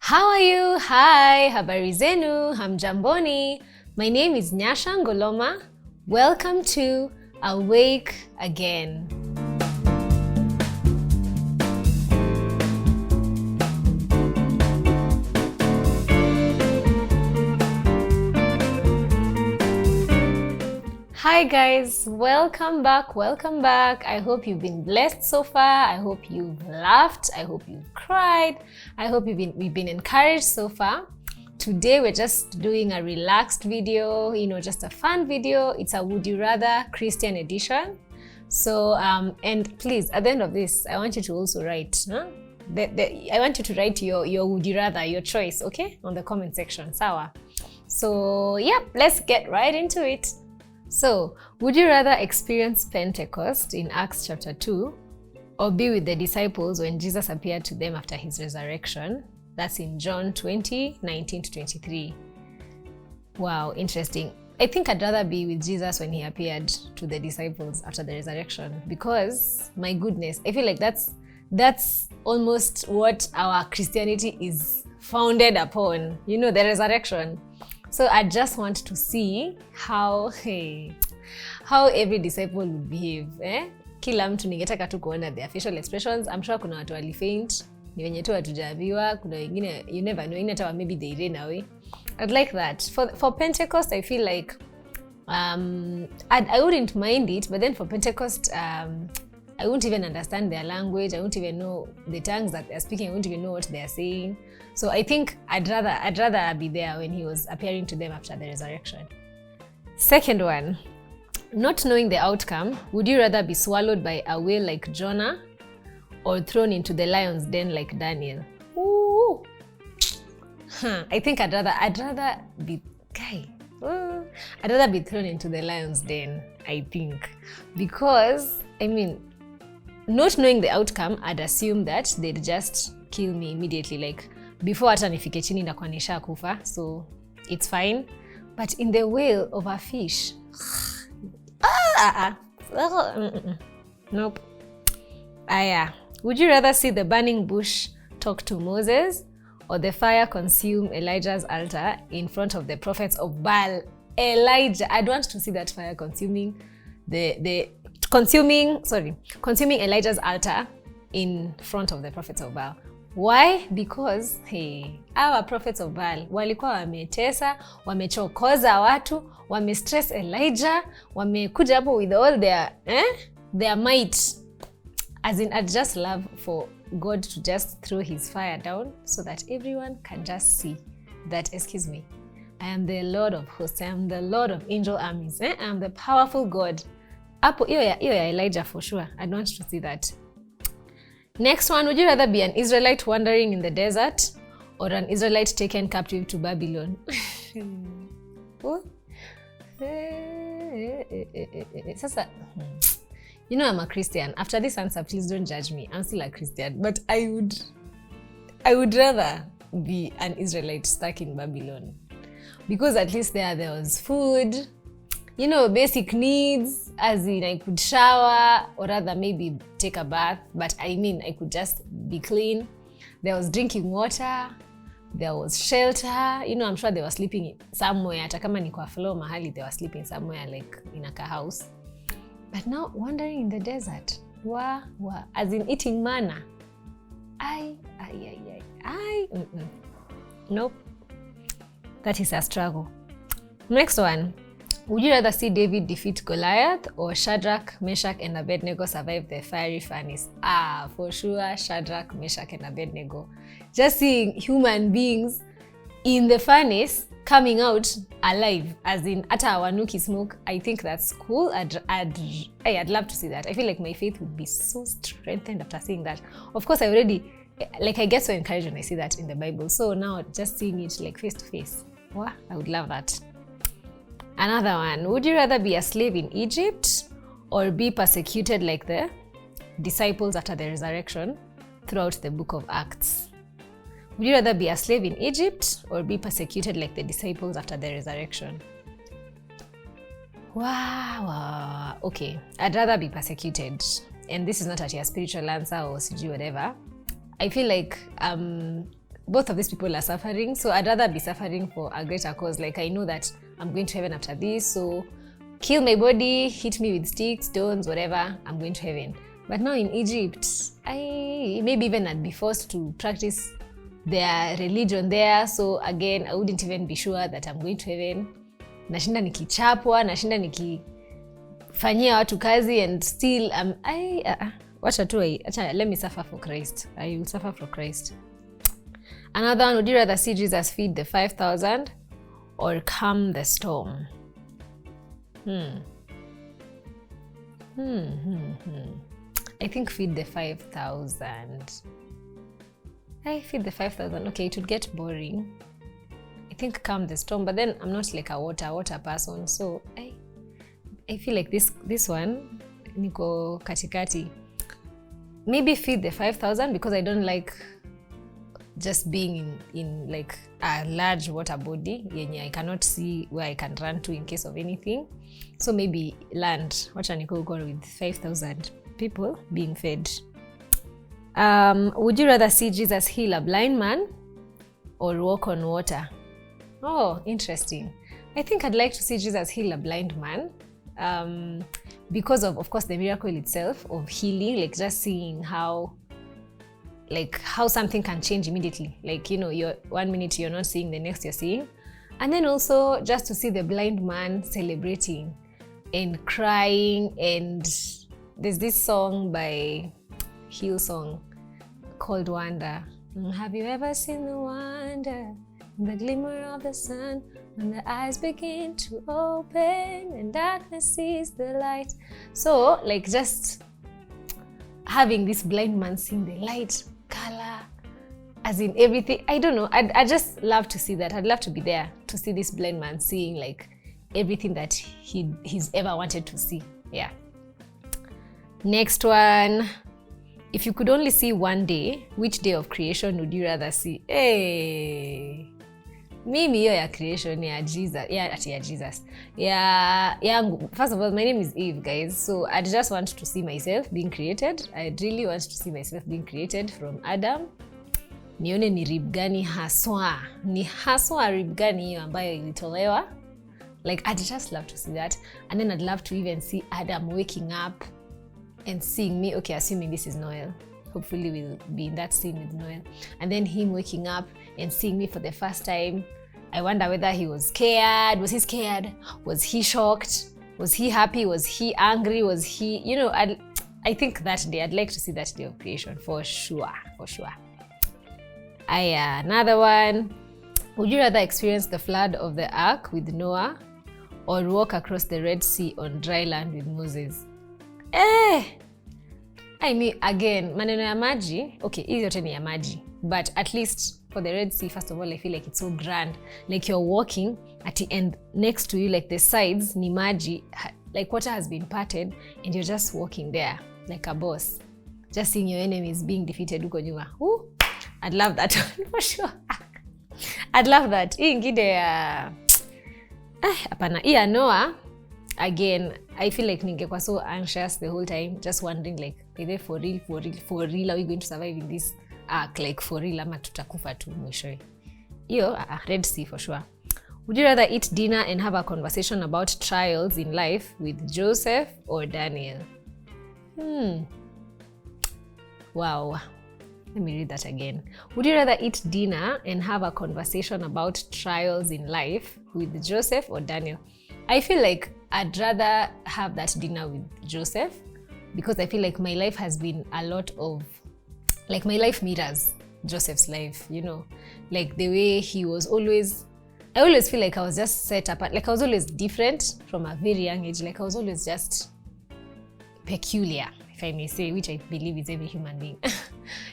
How are you? Hi, habari zenu, hamjamboni. My name is Nyasha Ngoloma. Welcome to Awake Again. Hi guys, welcome back. I hope you've been blessed so far. I hope you've laughed. I hope you've cried. I hope we've been encouraged so far. Today we're just doing a relaxed video, just a fun video. It's a Would You Rather Christian edition. So and please, at the end of this, I want you to also write, I want you to write your Would You Rather, your choice, okay? On the comment section, sawa. So yeah, let's get right into it. So, would you rather experience Pentecost in Acts chapter 2 or be with the disciples when Jesus appeared to them after his resurrection? That's in John 20, 19 to 23. Wow, interesting. I think I'd rather be with Jesus when he appeared to the disciples after the resurrection because, my goodness, I feel like that's almost what our Christianity is founded upon, the resurrection. So I just want to see how every disciple would behave. Kila mtu ningetaka tu kuona their facial expressions. I'm sure kuna watu walifaint, ni wenye tu hatujaambiwa, kuna wengine you never know, hata maybe they ran away. I'd like that. For Pentecost, I feel like I wouldn't mind it, but then for Pentecost, I won't even understand their language. I won't even know the tongues that they're speaking. I won't even know what they're saying. So I think I'd rather be there when he was appearing to them after the resurrection. Second one, not knowing the outcome, would you rather be swallowed by a whale like Jonah or thrown into the lion's den like Daniel? Ooh. I think I'd rather be I'd rather be thrown into the lion's den, I think. Because, not knowing the outcome, I'd assume that they'd just kill me immediately, like before hata nifike chini ndakuwa nishakufa, so it's fine. But in the whale of a fish, nope. Would you rather see the burning bush talk to Moses or the fire consume Elijah's altar in front of the prophets of Baal? Elijah, I'd want to see that fire consuming consuming Elijah's altar in front of the prophets of Baal. Why? Because our prophets of Baal walikuwa wametesa, wamechokoza watu, wamestress Elijah, wamekuja hapo with all their might. As in, I'd just love for God to just throw his fire down so that everyone can just see that, excuse me, I am the Lord of hosts, I am the Lord of angel armies, I am the powerful God. Hapo hiyo ya Elijah for sure. I'd want to see that. Next one, would you rather be an Israelite wandering in the desert or an Israelite taken captive to Babylon? Sasa, I'm a Christian. After this answer, please don't judge me. I'm still a Christian, but I would rather be an Israelite stuck in Babylon because at least there was food, basic needs, as in I could shower or rather maybe take a bath, but I could just be clean. There was drinking water, there was shelter, I'm sure they were sleeping somewhere, hata kama ni kwa floor mahali, they were sleeping somewhere like in a house. But now wandering in the desert, as in eating manna. Nope. That is a struggle. Next one. Would you rather see David defeat Goliath or Shadrach, Meshach, and Abednego survive the fiery furnace? For sure, Shadrach, Meshach, and Abednego. Just seeing human beings in the furnace coming out alive, as in ata wanuki smoke, I think that's cool. I'd love to see that. I feel like my faith would be so strengthened after seeing that. Of course, I get so encouraged when I see that in the Bible. So now just seeing it like face to face, I would love that. Another one, would you rather be a slave in Egypt or be persecuted like the disciples after the resurrection throughout the book of Acts? Would you rather be a slave in Egypt or be persecuted like the disciples after the resurrection? Wow. Okay, I'd rather be persecuted. And this is not a spiritual answer or whatever. I feel like both of these people are suffering, so I'd rather be suffering for a greater cause. Like, I know that I'm going to heaven after this, so kill my body, hit me with sticks, stones, whatever, I'm going to heaven. But now in Egypt, I maybe even I'd be forced to practice their religion there, so again I wouldn't even be sure that I'm going to heaven. Nashinda nikichapwa, nashinda nikifanyia watu kazi, and still let me suffer for Christ. I will suffer for Christ. Another one, would you rather see Jesus feed the 5,000 or calm the storm? I think feed the 5,000. I feed the 5,000. Okay, it would get boring. I think calm the storm, but then I'm not like a water person, so I feel like this one niko katikati. Maybe feed the 5,000 because I don't like just being in like a large water body yenye I cannot see where I can run to in case of anything. So maybe land. Wacha niko with 5,000 people being fed. Would you rather see Jesus heal a blind man or walk on water? Oh, interesting. I think I'd like to see Jesus heal a blind man because of course, the miracle itself of healing, like just seeing how something can change immediately. Like, you're 1 minute you're not seeing, the next you're seeing. And then also just to see the blind man celebrating and crying. And there's this song by Hillsong called Wonder. Have you ever seen the wonder, the glimmer of the sun, when the eyes begin to open and darkness sees the light? So like just having this blind man seeing the light, color, as in everything. I don't know. I just love to see that. I'd love to be there to see this blind man seeing like everything that he's ever wanted to see. Yeah. Next one. If you could only see one day, which day of creation would you rather see? Hey. Mimi hiyo ya creation ya Jesus. Ya Jesus. Yangu. First of all, my name is Eve, guys. So I just want to see myself being created. I really want to see myself being created from Adam. Nione ni rib gani haswa. Ni haswa rib gani hiyo ambayo ilitolewa. Like, I'd just love to see that. And then I'd love to even see Adam waking up and seeing me. Okay, assuming this is Noel. Hopefully we'll be in that scene with Noel. And then him waking up and seeing me for the first time. I wonder whether he was scared. Was he scared? Was he shocked? Was he happy? Was he angry? Was he, I think that day, I'd like to see that day of creation for sure. Another one. Would you rather experience the flood of the ark with Noah or walk across the Red Sea on dry land with Moses? I mean, again, maneno ya maji, okay, hizi yote ni ya maji, but at least for the Red Sea, first of all, I feel like it's so grand. Like you're walking at the end, next to you, like the sides ni maji, like water has been parted and you're just walking there like a boss, just seeing your enemies being defeated huko nyuma. I'd love that for sure. I'd love that. Hii ingine ya hapana, hii ya Noah, again, I feel like ningekuwa so anxious the whole time, just wondering like, are they for real, are we going to survive in this ark, like for real, ama tutakufa tu mwishowe. Hiyo Red Sea for sure. Would you rather eat dinner and have a conversation about trials in life with Joseph or Daniel? Wow. Let me read that again. Would you rather eat dinner and have a conversation about trials in life with Joseph or Daniel? I feel like I'd rather have that dinner with Joseph because I feel like my life has been a lot of, like my life mirrors Joseph's life, like the way he was always, I always feel like I was just set apart, like I was always different from a very young age, like I was always just peculiar, if I may say, which I believe is every human being.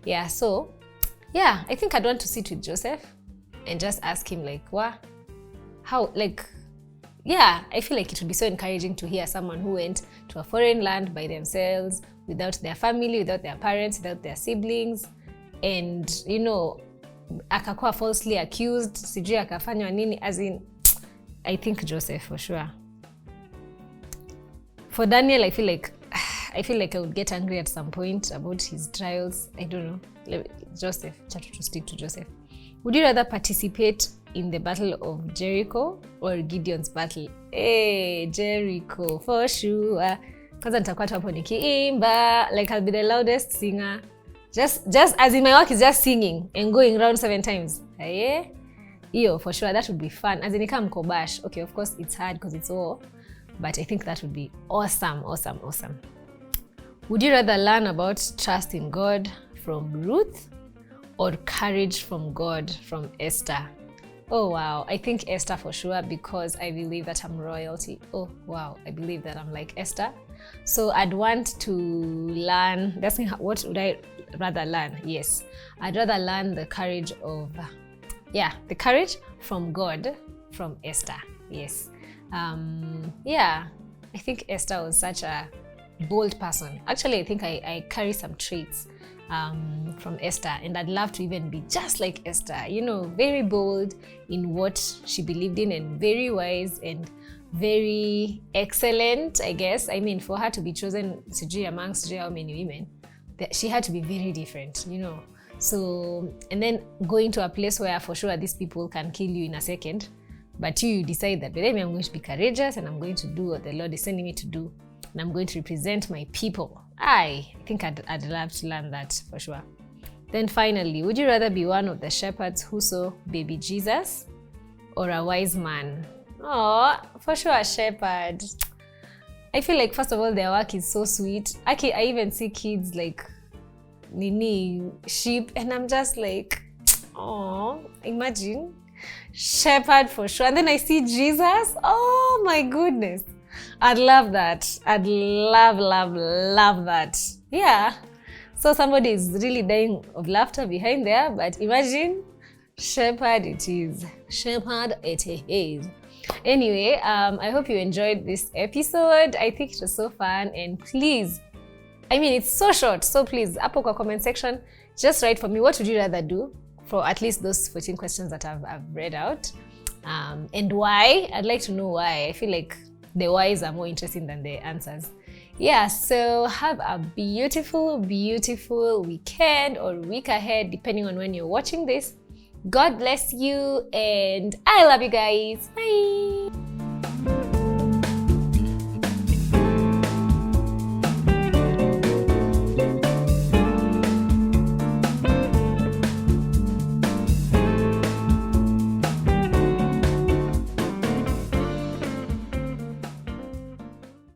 Yeah, so yeah, I think I'd want to sit with Joseph and just ask him like, how, like, yeah, I feel like it would be so encouraging to hear someone who went to a foreign land by themselves, without their family, without their parents, without their siblings, and, akakuwa falsely accused, sijui akafanywa nini, as in, I think Joseph for sure. For Daniel, I feel like I would get angry at some point about his trials. I don't know. Joseph, to stick to Joseph. Would you rather participate in the battle of Jericho or Gideon's battle? Hey, Jericho for sure. Kwanza nitakuwa tu hapo nikiimba, like I'll be the loudest singer. Just as in my work is just singing and going around 7 times. Yeah? Yo, for sure, that would be fun. As in ikam kobash. Okay, of course it's hard because it's war, but I think that would be awesome. Would you rather learn about trust in God from Ruth or courage from God from Esther? Oh wow, I think Esther for sure, because I believe that I'm royalty. Oh wow, I believe that I'm like Esther. So I'd want to learn, that's what would I rather learn? Yes, I'd rather learn the courage of, the courage from God from Esther. Yes. I think Esther was such a bold person. Actually, I think I carry some traits from Esther, and I'd love to even be just like Esther, you know, very bold in what she believed in and very wise and very excellent, I guess. I mean, for her to be chosen amongst how many women, she had to be very different, you know. So, and then going to a place where for sure these people can kill you in a second, but you decide that, but then I'm going to be courageous and I'm going to do what the Lord is sending me to do, and I'm going to represent my people. I think I'd love to learn that for sure. Then finally, would you rather be one of the shepherds who saw baby Jesus or a wise man? Oh, for sure a shepherd. I feel like, first of all, their work is so sweet. Okay, I even see kids like sheep, and I'm just like, oh, imagine shepherd for sure. And then I see Jesus. Oh my goodness. I'd love that. I'd love that. Yeah. So somebody is really dying of laughter behind there, but imagine shepherd it is. Shepherd it is. Anyway, I hope you enjoyed this episode. I think it was so fun, and please, I mean, it's so short, so please, hapo kwa comment section, just write for me, what would you rather do for at least those 14 questions that I've read out, and why. I'd like to know why. I feel like the whys are more interesting than the answers. Yeah, so have a beautiful weekend or week ahead, depending on when you're watching this. God bless you, and I love you guys. Bye.